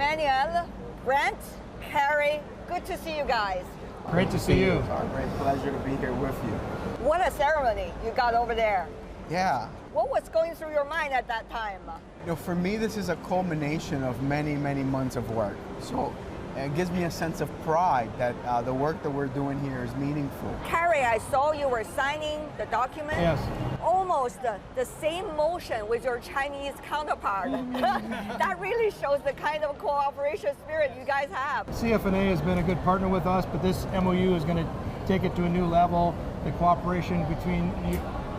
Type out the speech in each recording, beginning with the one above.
Manuel, Brent, Carrie, good to see you guys. Great to see you. It's our great pleasure to be here with you. What a ceremony you got over there. Yeah. What was going through your mind at that time? You know, for me, this is a culmination of many, many months of work. So it gives me a sense of pride that the work that we're doing here is meaningful. Carrie, I saw you were signing the document. Yes. Almost the same motion with your Chinese counterpart. That really shows the kind of cooperation spirit you guys have. CFNA has been a good partner with us, but this MOU is going to take it to a new level, the cooperation between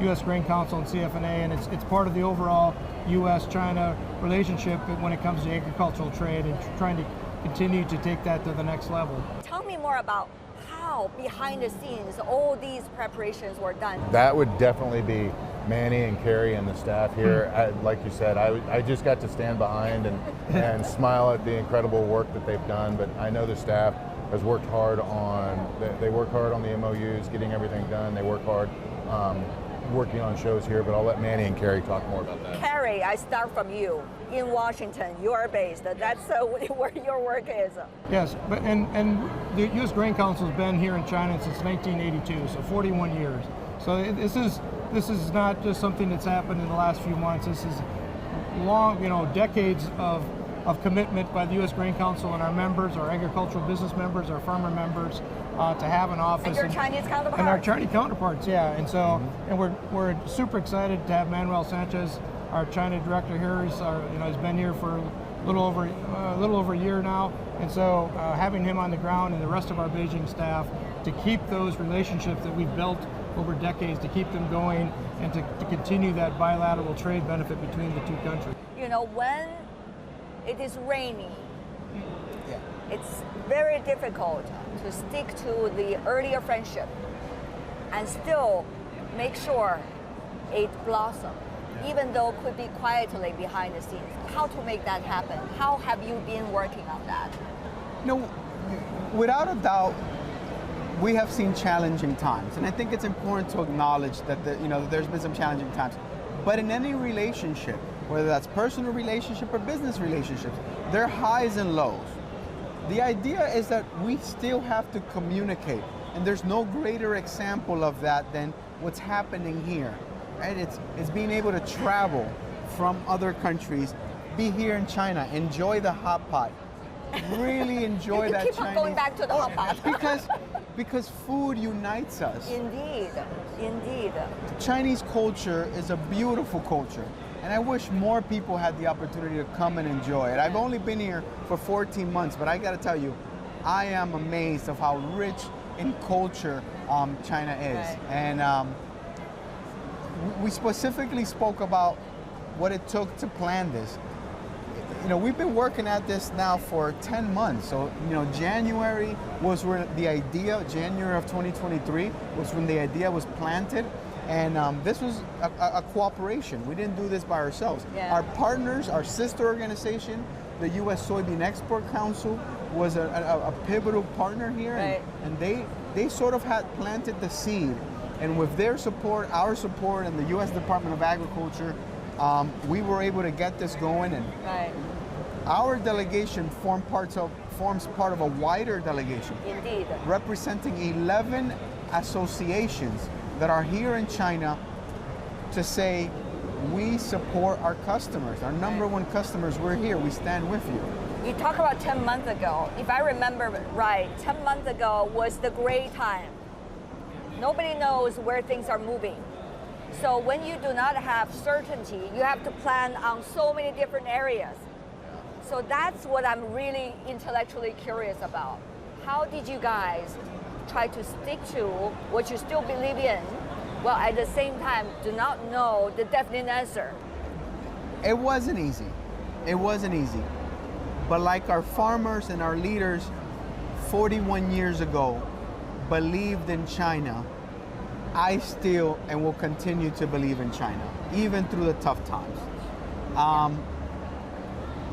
U.S. Grain Council and CFNA, and it's part of the overall U.S.-China relationship when it comes to agricultural trade and trying to continue to take that to the next level. Tell me more about how, behind the scenes, all these preparations were done. That would definitely be Manny and Carrie and the staff here. Like you said, I just got to stand behind and smile at the incredible work that they've done, but I know the staff has worked hard they work hard on the MOUs, getting everything done. They work hard working on shows here, but I'll let Manny and Carrie talk more about that. Carrie, I start from you. In Washington, you are based. That's where your work is. Yes, but and the U.S. Grain Council has been here in China since 1982, so 41 years. So this is not just something that's happened in the last few months. This is long, decades of commitment by the U.S. Grain Council and our members, our agricultural business members, our farmer members, to have an office. And your Chinese counterparts. And our Chinese counterparts, yeah. And so, and we're super excited to have Manuel Sanchez, our China director here. He's been here for a little over a year now. And so, having him on the ground and the rest of our Beijing staff to keep those relationships that we've built over decades, to keep them going and to continue that bilateral trade benefit between the two countries. When it is rainy, Yeah. it's very difficult to stick to the earlier friendship and still make sure it blossoms, even though it could be quietly behind the scenes. How to make that happen? How have you been working on that? Without a doubt, we have seen challenging times, and I think it's important to acknowledge that there's been some challenging times. But in any relationship, whether that's personal relationship or business relationships, there are highs and lows. The idea is that we still have to communicate, and there's no greater example of that than what's happening here. Right? It's being able to travel from other countries, be here in China, enjoy the hot pot, really enjoy that keep Chinese. On going back to the hot pot. Because food unites us. Indeed. Chinese culture is a beautiful culture, and I wish more people had the opportunity to come and enjoy it. I've only been here for 14 months, but I got to tell you, I am amazed of how rich in culture China is. Right. And we specifically spoke about what it took to plan this. We've been working at this now for 10 months. So, January was where the idea, January of 2023, was when the idea was planted. And this was a cooperation. We didn't do this by ourselves. Yeah. Our partners, our sister organization, the U.S. Soybean Export Council, was a pivotal partner here. Right. And they sort of had planted the seed. And with their support, our support, and the U.S. Department of Agriculture, we were able to get this going. And Right. our delegation forms part of a wider delegation. Indeed. Representing 11 associations that are here in China to say, we support our customers, our number one customers, we're here, we stand with you. You talk about 10 months ago. If I remember right, 10 months ago was the great time. Nobody knows where things are moving. So when you do not have certainty, you have to plan on so many different areas. So that's what I'm really intellectually curious about. How did you guys try to stick to what you still believe in, while at the same time do not know the definite answer? It wasn't easy. It wasn't easy. But like our farmers and our leaders 41 years ago believed in China, I still and will continue to believe in China, even through the tough times.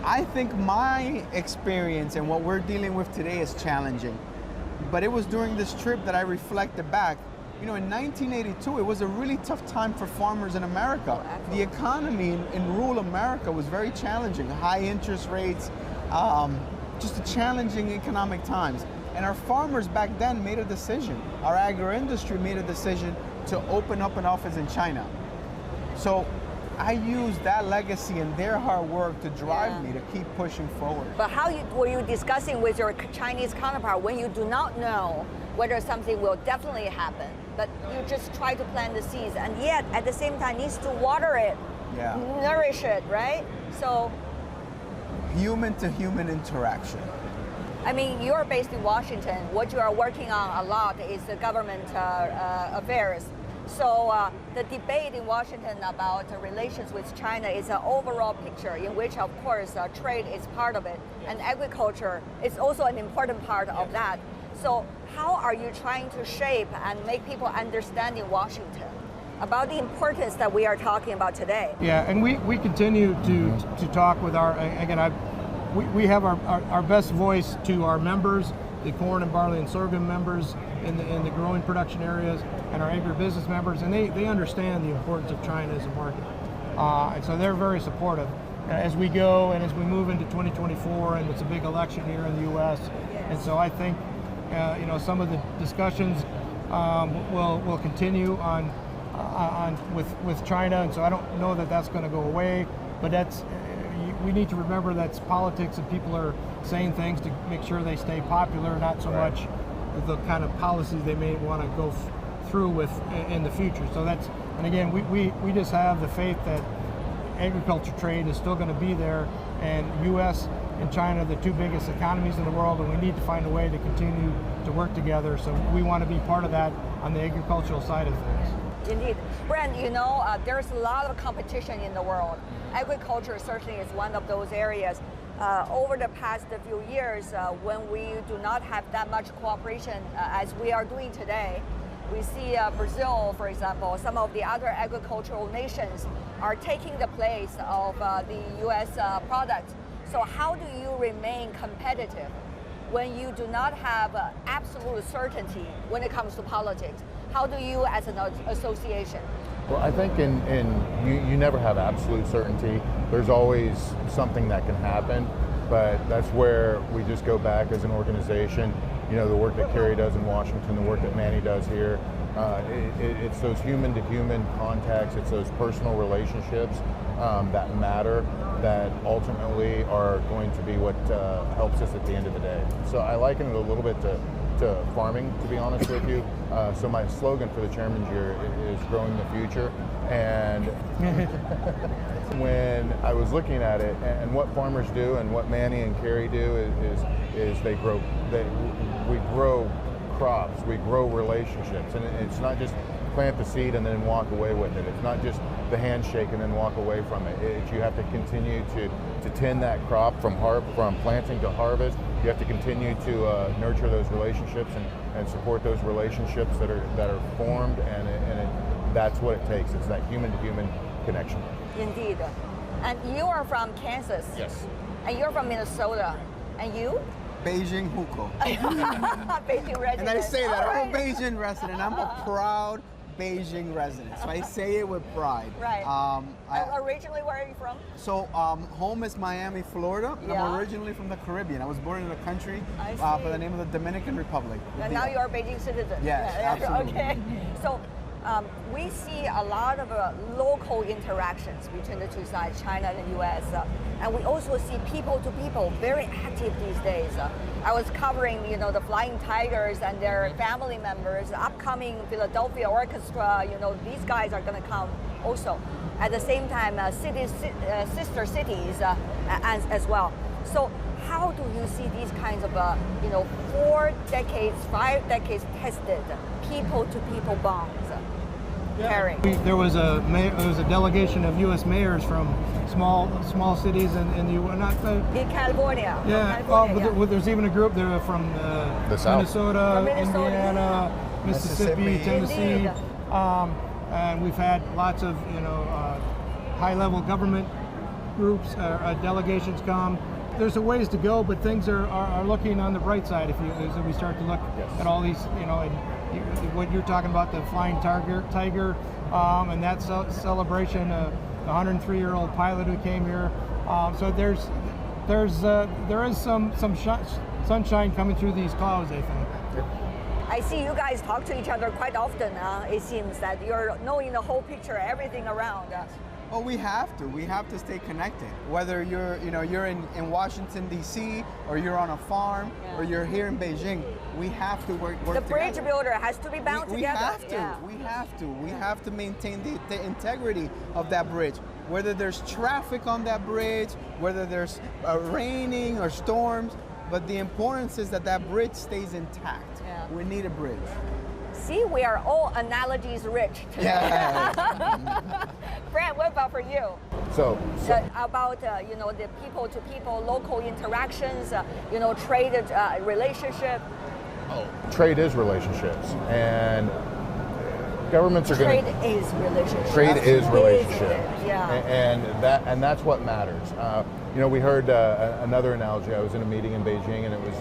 I think my experience and what we're dealing with today is challenging. But it was during this trip that I reflected back. In 1982, it was a really tough time for farmers in America. The economy in rural America was very challenging. High interest rates, just a challenging economic times. And our farmers back then made a decision. Our agro-industry made a decision to open up an office in China. So I used that legacy and their hard work to drive me to keep pushing forward. But how were you discussing with your Chinese counterpart when you do not know whether something will definitely happen, but you just try to plant the seeds, and yet at the same time needs to water it, nourish it, right? So human to human interaction. I mean, you're based in Washington. What you are working on a lot is the government affairs. So the debate in Washington about relations with China is an overall picture in which, of course, trade is part of it, and agriculture is also an important part of that. So how are you trying to shape and make people understand in Washington about the importance that we are talking about today? Yeah, and we continue to talk with our, again, we have our best voice to our members, the corn and barley and sorghum members in the growing production areas, and our agribusiness members, and they understand the importance of China as a market. And so they're very supportive as we go and as we move into 2024, and it's a big election here in the U.S. And so I think some of the discussions will continue on with China, and so I don't know that that's going to go away, but we need to remember that's politics, and people are saying things to make sure they stay popular, not so much the kind of policies they may want to go through with in the future. So and again, we just have the faith that agriculture trade is still going to be there, and U.S. and China are the two biggest economies in the world, and we need to find a way to continue to work together. So we want to be part of that on the agricultural side of things. Indeed. Brent, there's a lot of competition in the world. Agriculture certainly is one of those areas. Over the past few years, when we do not have that much cooperation as we are doing today, we see Brazil, for example, some of the other agricultural nations are taking the place of the U.S. product. So how do you remain competitive when you do not have absolute certainty when it comes to politics? How do you, as an association? Well, I think you never have absolute certainty. There's always something that can happen, but that's where we just go back as an organization. The work that Carrie does in Washington, the work that Manny does here, it's those human-to-human contacts, it's those personal relationships that matter, that ultimately are going to be what helps us at the end of the day. So I liken it a little bit to farming, to be honest with you. So my slogan for the chairman's year is growing the future. And when I was looking at it and what farmers do and what Manny and Carrie do is we grow crops, we grow relationships, and it's not just plant the seed and then walk away with it. It's not just the handshake and then walk away from it. You have to continue to tend that crop from planting to harvest. You have to continue to nurture those relationships and support those relationships that are formed, and that's what it takes. It's that human-to-human connection. Indeed. And you are from Kansas. Yes. And you're from Minnesota. And you? Beijing Hukou. Beijing resident. And I say that, I'm a Beijing resident. I'm a proud Beijing resident. So I say it with pride. Right. Originally, where are you from? So home is Miami, Florida. And I'm originally from the Caribbean. I was born in the country by the name of the Dominican Republic. And now you're a Beijing citizen. Yes, absolutely. Okay. So we see a lot of local interactions between the two sides, China and the U.S. And we also see people to people very active these days. I was covering, the Flying Tigers and their family members, upcoming Philadelphia Orchestra. These guys are going to come also. At the same time, sister cities as well. So how do you see these kinds of, 4 decades, 5 decades tested people-to-people bonds? Carrie. There was a delegation of U.S. mayors from small cities in California. Yeah. California, there's even a group there from Minnesota, Indiana, Mississippi, Tennessee, and we've had lots of high-level government groups, delegations come. There's a ways to go, but things are looking on the bright side as we start to look at all these, what you're talking about, the Flying Tiger, and that celebration, the 103-year-old pilot who came here. So there is some sunshine coming through these clouds, I think. I see you guys talk to each other quite often. It seems that you're knowing the whole picture, everything around. Well, we have to. We have to stay connected. Whether you're in Washington D.C. or you're on a farm or you're here in Beijing, we have to work the bridge together. builder has to be bound We together. have to. Yeah. We have to. We have to maintain the integrity of that bridge. Whether there's traffic on that bridge, whether there's raining or storms, but the importance is that that bridge stays intact. Yeah. We need a bridge. See, we are all analogies rich today. Yeah. Brad, what about for you? So About the people-to-people, local interactions, trade relationship. trade is relationships, and governments are going Trade is relationship. Trade is relationship, Yeah. and that's what matters. We heard another analogy. I was in a meeting in Beijing, and it was,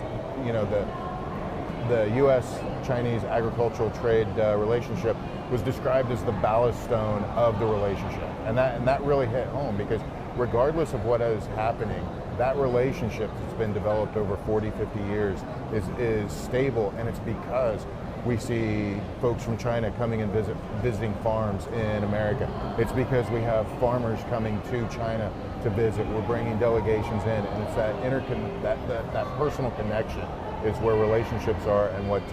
the U.S.-Chinese agricultural trade relationship was described as the ballast stone of the relationship, and that really hit home, because regardless of what is happening, that relationship that's been developed over 40, 50 years is stable, and it's because we see folks from China coming and visiting farms in America. It's because we have farmers coming to China to visit. We're bringing delegations in, and it's that personal connection is where relationships are, and what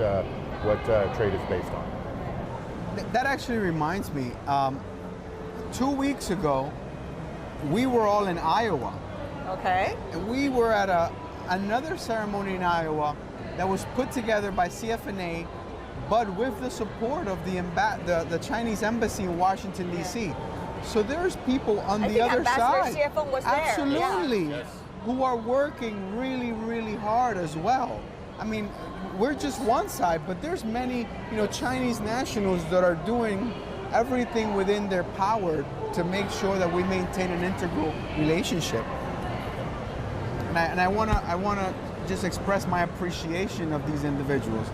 trade is based on. That actually reminds me, 2 weeks ago, we were all in Iowa. Okay. And we were at another ceremony in Iowa that was put together by CFNA, but with the support of the Chinese embassy in Washington, D.C. So there's people on the other side. Ambassador CFN was there. Absolutely. Yeah. Yes. Who are working really, really hard as well. I mean, we're just one side, but there's many, Chinese nationals that are doing everything within their power to make sure that we maintain an integral relationship. And I wanna just express my appreciation of these individuals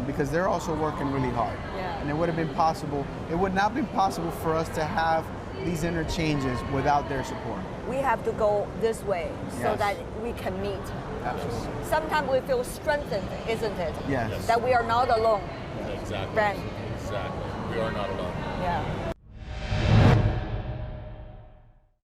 because they're also working really hard. Yeah. And it would not be possible for us to have these interchanges without their support. We have to go this way so Yes. that we can meet. Absolutely. Sometimes we feel strengthened, isn't it? Yes. That we are not alone. Exactly. Brand. Exactly. We are not alone. Yeah.